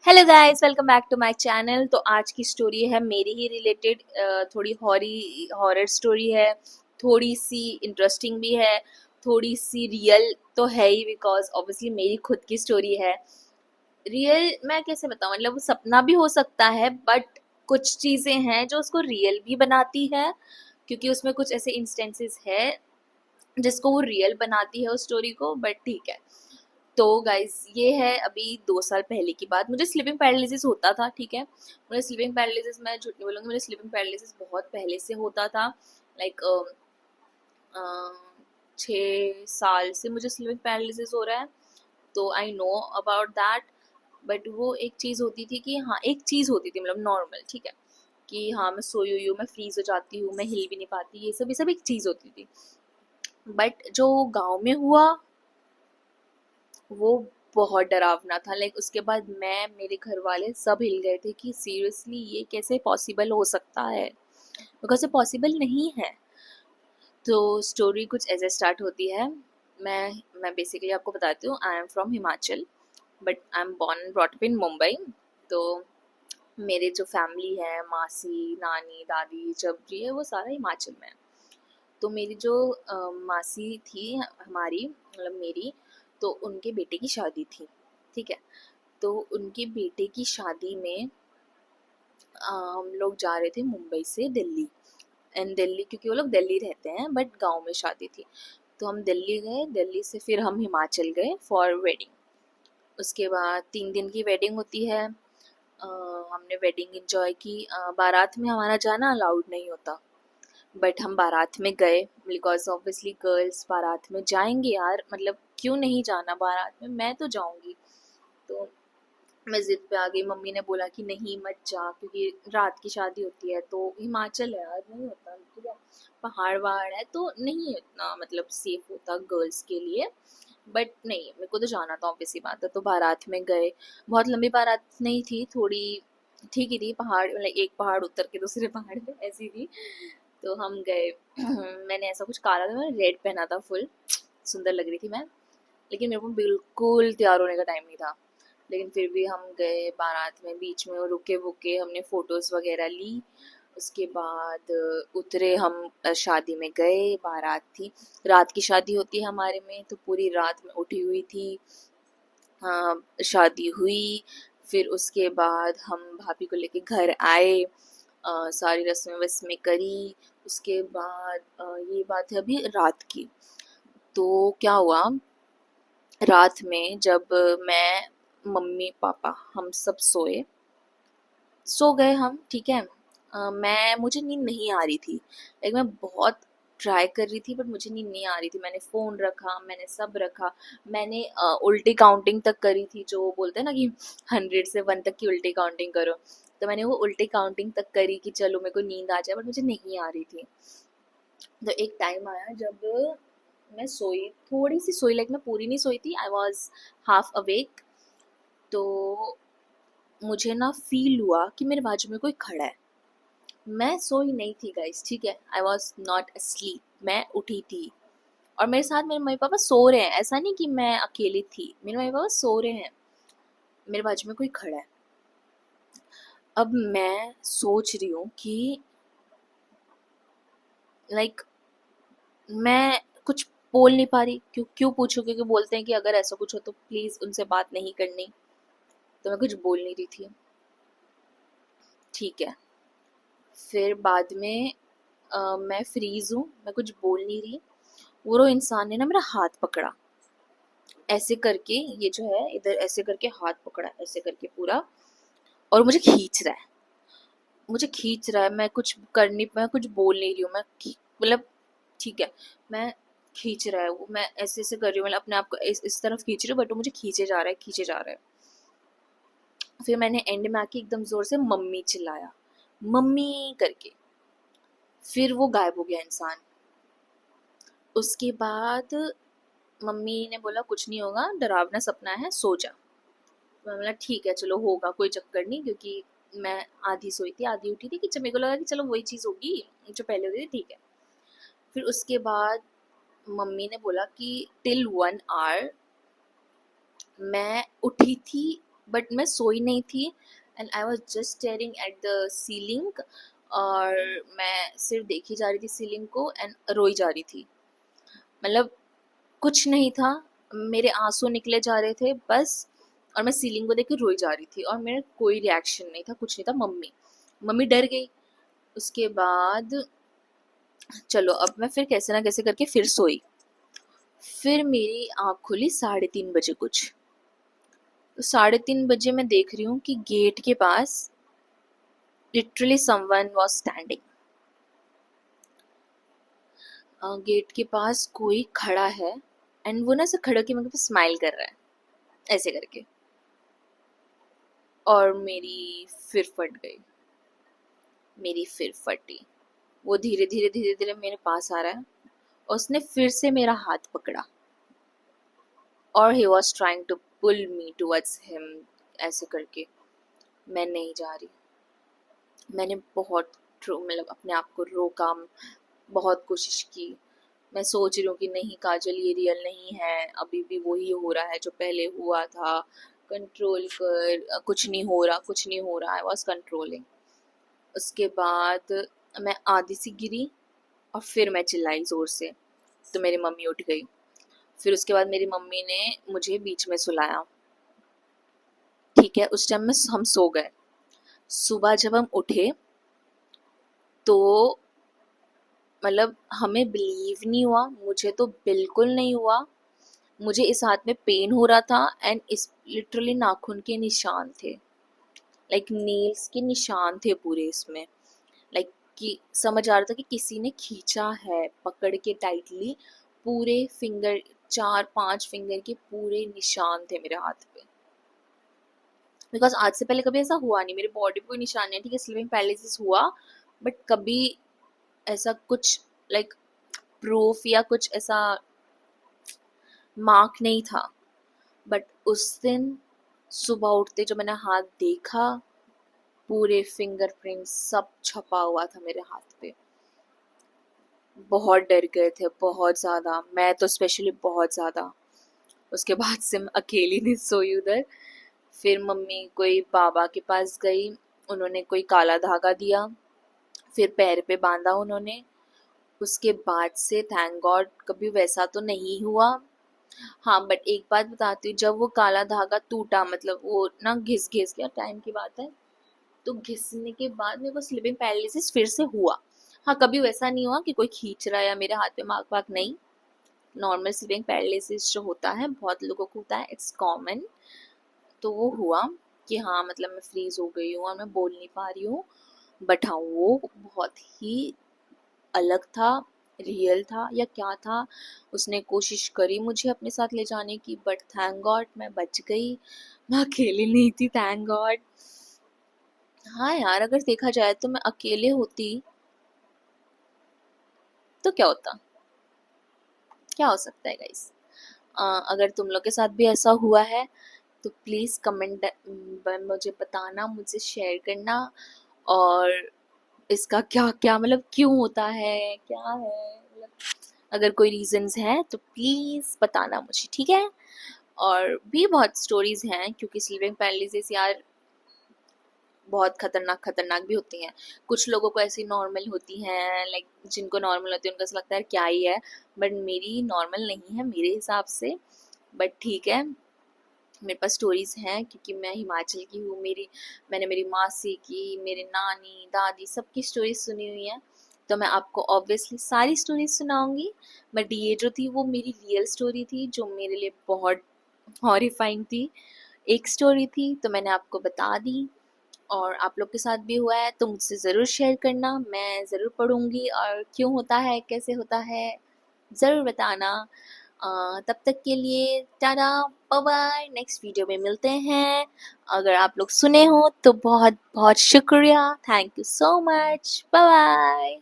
Hello guys, welcome back to my channel. तो आज की स्टोरी है मेरी ही रिलेटेड, थोड़ी हॉरर स्टोरी है, थोड़ी सी इंटरेस्टिंग भी है, थोड़ी सी रियल तो है ही, बिकॉज ऑब्वियसली मेरी खुद की स्टोरी है। रियल मैं कैसे बताऊँ, मतलब वो सपना भी हो सकता है, बट कुछ चीज़ें हैं जो उसको रियल भी बनाती है, क्योंकि उसमें कुछ ऐसे इंस्टेंसेस है जिसको वो रियल बनाती है उस स्टोरी को। बट ठीक है। तो गाइस, ये है अभी 2 साल पहले की बात। मुझे स्लीपिंग पैरालिसिस होता था, ठीक है। मुझे स्लीपिंग पैरालिसिस, मैं झूठ नहीं बोलूँगी, मुझे स्लीपिंग पैरालिसिस बहुत पहले से होता था। लाइक 6 साल से मुझे स्लीपिंग पैरालिसिस हो रहा है। तो I know about that. But वो एक चीज़ होती थी कि हाँ, एक चीज़ होती थी, मतलब नॉर्मल, ठीक है, कि हाँ मैं सोई हुई हूँ, मैं फ्रीज हो जाती हूँ, मैं हिल भी नहीं पाती, ये सब एक चीज़ होती थी। बट जो गांव में हुआ वो बहुत डरावना था। लाइक उसके बाद मैं, मेरे घर वाले सब हिल गए थे कि सीरियसली ये कैसे पॉसिबल हो सकता है, बिकॉज ये पॉसिबल नहीं है। तो स्टोरी कुछ ऐसे स्टार्ट होती है। मैं बेसिकली आपको बताती हूँ, I am from Himachal, but I am born and brought up in Mumbai. तो मेरे जो फैमिली है, मासी, नानी, दादी, जबरी है, वो सारा हिमाचल में है। तो मेरी जो मासी थी हमारी, मतलब मेरी, तो उनके बेटे की शादी थी, ठीक है। तो उनके बेटे की शादी में हम लोग जा रहे थे मुंबई से दिल्ली। एंड दिल्ली, क्योंकि वो लोग दिल्ली रहते हैं, बट गांव में शादी थी। तो हम दिल्ली गए, दिल्ली से फिर हम हिमाचल गए फॉर वेडिंग। उसके बाद 3 दिन की वेडिंग होती है। हमने वेडिंग एंजॉय की। बारात में हमारा जाना अलाउड नहीं होता, बट हम बारात में गए, बिकॉज ऑब्वियसली गर्ल्स बारात में जाएंगे यार, मतलब क्यों नहीं जाना बारात में, मैं तो जाऊंगी। तो मैं ज़िद पे आ गई, मम्मी ने बोला कि नहीं मत जा, क्योंकि रात की शादी होती है, तो हिमाचल है यार, नहीं होता, ठीक है, पहाड़ वहाड़ है, तो नहीं इतना मतलब सेफ होता गर्ल्स के लिए। बट नहीं, मेरे को तो जाना था, ऑब्वियसली बात है। तो बारात में गए। बहुत लंबी बारात नहीं थी, थोड़ी ठीक ही थी, पहाड़ मतलब एक पहाड़ उतर के दूसरे पहाड़ पे ऐसी थी। तो हम गए। मैंने ऐसा कुछ काला था, मैंने रेड पहना था, फुल सुंदर लग रही थी मैं, लेकिन मेरे को बिल्कुल तैयार होने का टाइम नहीं था। लेकिन फिर भी हम गए बारात में, बीच में रुके वुके, हमने फ़ोटोज़ वगैरह ली। उसके बाद उतरे हम, शादी में गए, बारात थी, रात की शादी होती है हमारे में, तो पूरी रात में उठी हुई थी। हाँ, शादी हुई। फिर उसके बाद हम भाभी को लेके घर आए। सारी रस्में वस्में करी। उसके बाद ये बात है अभी रात की। तो क्या हुआ, रात में जब मैं, मम्मी पापा हम सब सो गए हम, ठीक है। मुझे नींद नहीं आ रही थी, लेकिन मैं बहुत ट्राई कर रही थी, बट मुझे नींद नहीं आ रही थी। मैंने फ़ोन रखा, मैंने सब रखा। मैंने उल्टी काउंटिंग तक करी थी, जो वो बोलते हैं ना कि 100 से 1 तक की उल्टी काउंटिंग करो। तो मैंने वो उल्टी काउंटिंग तक करी कि चलो मेरे को नींद आ जाए, बट मुझे नहीं आ रही थी। तो एक टाइम आया जब मैं सोई, थोड़ी सी सोई, लाइक मैं पूरी नहीं सोई थी, आई वॉज हाफ अवेक। तो मुझे ना फील हुआ कि मेरे बाजू में कोई खड़ा है। मैं सोई नहीं थी गाइस, ठीक है, आई वॉज नॉट अस्लीप, मैं उठी थी। और मेरे साथ मेरे मम्मी पापा सो रहे हैं, ऐसा नहीं कि मैं अकेली थी, मेरे मम्मी पापा सो रहे हैं, मेरे बाजू में कोई खड़ा है। अब मैं सोच रही हूँ कि लाइक मैं कुछ बोल नहीं पा रही, क्यों क्यों पूछूं, क्योंकि बोलते हैं कि अगर ऐसा कुछ हो तो प्लीज़ उनसे बात नहीं करनी। तो मैं कुछ बोल नहीं रही थी, ठीक है। फिर बाद में मैं फ्रीज़ हूँ, मैं कुछ बोल नहीं रही। वो इंसान ने ना मेरा हाथ पकड़ा, ऐसे करके, ये जो है इधर ऐसे करके हाथ पकड़ा, ऐसे करके पूरा, और मुझे खींच रहा है, मुझे खींच रहा है। मैं कुछ बोल नहीं रही हूँ, मतलब ठीक है, मैं खींच रहा है वो, मैं ऐसे ऐसे कर रही हूँ, मतलब अपने आप को इस तरफ खींच रही हूँ, बट वो मुझे खींचे जा रहा है, खींचे जा रहा है। फिर मैंने एंड में आके एकदम जोर से मम्मी चिल्लाया, मम्मी करके। फिर वो गायब हो गया इंसान। उसके बाद मम्मी ने बोला कुछ नहीं होगा, डरावना सपना है, सो जा। तो मैं बोला ठीक है, चलो होगा, कोई चक्कर नहीं, क्योंकि मैं आधी सोई थी आधी उठी थी, कि जब मेरे को लगा कि चलो वही चीज़ होगी जो पहले हुई थी, ठीक है। फिर उसके बाद मम्मी ने बोला कि टिल 1 आवर मैं उठी थी, बट मैं सोई नहीं थी and I was just staring at the ceiling, और मैं सिर्फ देखी जा रही थी सीलिंग को एंड रोई जा रही थी। मतलब कुछ नहीं था, मेरे आंसू निकले जा रहे थे बस, और मैं सीलिंग को देख के रोई जा रही थी और मेरा कोई रिएक्शन नहीं था, कुछ नहीं था। मम्मी मम्मी डर गई। उसके बाद चलो अब मैं फिर कैसे ना कैसे करके फिर सोई। फिर मेरी आँख खुली 3:30 बजे कुछ। तो 3:30 बजे मैं देख रही हूँ कि गेट के पास literally someone was standing. Gate के पास कोई खड़ा है एंड वो ना ऐसे खड़ा के मेरे पे स्माइल कर रहा है ऐसे करके, और मेरी फिर फट गई, मेरी फिर फटी। वो धीरे धीरे धीरे धीरे मेरे पास आ रहा है और उसने फिर से मेरा हाथ पकड़ा और he was trying to pull me towards him ऐसे करके। मैं नहीं जा रही। मैंने बहुत मतलब अपने आप को रोका, बहुत कोशिश की। मैं सोच रही हूँ कि नहीं काजल ये रियल नहीं है, अभी भी वही हो रहा है जो पहले हुआ था, कंट्रोल कर, कुछ नहीं हो रहा, कुछ नहीं हो रहा। I was controlling. उसके बाद मैं आधी सी गिरी और फिर मैं चिल्लाई ज़ोर से, तो मेरी मम्मी उठ गई। फिर उसके बाद मेरी मम्मी ने मुझे बीच में सुलाया। ठीक है, उस टाइम में हम सो गए। सुबह जब हम उठे तो मतलब हमें बिलीव नहीं हुआ, मुझे तो बिल्कुल नहीं हुआ। मुझे इस हाथ में पेन हो रहा था एंड इस लिटरली नाखून के निशान थे, लाइक नेल्स के निशान थे पूरे इसमें। लाइक कि समझ आ रहा था कि किसी ने खींचा है पकड़ के टाइटली। पूरे फिंगर, 4-5 फिंगर के पूरे निशान थे मेरे हाथ पे। बिकॉज आज से पहले कभी ऐसा हुआ नहीं, मेरी बॉडी पे कोई निशान नहीं है। ठीक है, स्लीपिंग पैरालिसिस हुआ बट कभी ऐसा कुछ लाइक प्रूफ या कुछ ऐसा मार्क नहीं था। बट उस दिन सुबह उठते जो मैंने हाथ देखा, पूरे फिंगरप्रिंट सब छपा हुआ था मेरे हाथ पे। बहुत डर गए थे, बहुत ज़्यादा, मैं तो स्पेशली बहुत ज़्यादा। उसके बाद से मैं अकेली नहीं सोई उधर। फिर मम्मी कोई बाबा के पास गई, उन्होंने कोई काला धागा दिया, फिर पैर पे बांधा उन्होंने। उसके बाद से थैंक गॉड कभी वैसा तो नहीं हुआ। हाँ बट एक बात बताती हूँ, जब वो काला धागा टूटा, मतलब वो ना घिस घिस गया, टाइम की बात है, तो घिसने के बाद मेरे को स्लीपिंग पैरालिसिस फिर से हुआ। हाँ कभी वैसा नहीं हुआ कि कोई खींच रहा है या मेरे हाथ पे मार्क वार्क, नहीं। नॉर्मल स्लीपिंग पैरालिसिस जो होता है बहुत लोगों को होता है, इट्स कॉमन। तो वो हुआ कि हाँ मतलब मैं फ्रीज हो गई हूँ और मैं बोल नहीं पा रही हूँ। बट हाँ वो बहुत ही अलग था, रियल था या क्या था। उसने कोशिश करी मुझे अपने साथ ले जाने की, बट थैंक गॉड मैं बच गई, मैं अकेली नहीं थी, थैंक गॉड। हाँ यार, अगर देखा जाए तो मैं अकेले होती तो क्या होता, क्या हो सकता है गाइस। अगर तुम लोग के साथ भी ऐसा हुआ है तो प्लीज़ कमेंट मुझे बताना, मुझे शेयर करना। और इसका क्या क्या मतलब क्यों होता है, क्या है मतलब, अगर कोई रीजंस हैं तो प्लीज़ बताना मुझे, ठीक है। और भी बहुत स्टोरीज हैं, क्योंकि स्लीपिंग पैरालिसिस यार बहुत खतरनाक खतरनाक भी होती हैं। कुछ लोगों को ऐसी नॉर्मल होती हैं, लाइक जिनको नॉर्मल होती है उनको ऐसा लगता है क्या ही है, बट मेरी नॉर्मल नहीं है मेरे हिसाब से। बट ठीक है, मेरे पास स्टोरीज़ हैं क्योंकि मैं हिमाचल की हूँ। मैंने मेरी मासी की, मेरे नानी दादी सबकी स्टोरीज सुनी हुई हैं, तो मैं आपको ऑब्वियसली सारी स्टोरीज सुनाऊंगी। बट ये जो थी वो मेरी रियल स्टोरी थी, जो मेरे लिए बहुत हॉरिफाइंग थी। एक स्टोरी थी तो मैंने आपको बता दी, और आप लोग के साथ भी हुआ है तो मुझसे ज़रूर शेयर करना, मैं ज़रूर पढ़ूंगी। और क्यों होता है, कैसे होता है, ज़रूर बताना। तब तक के लिए tata, bye bye, next video में मिलते हैं। अगर आप लोग सुने हो तो बहुत बहुत शुक्रिया, thank you so much, bye bye.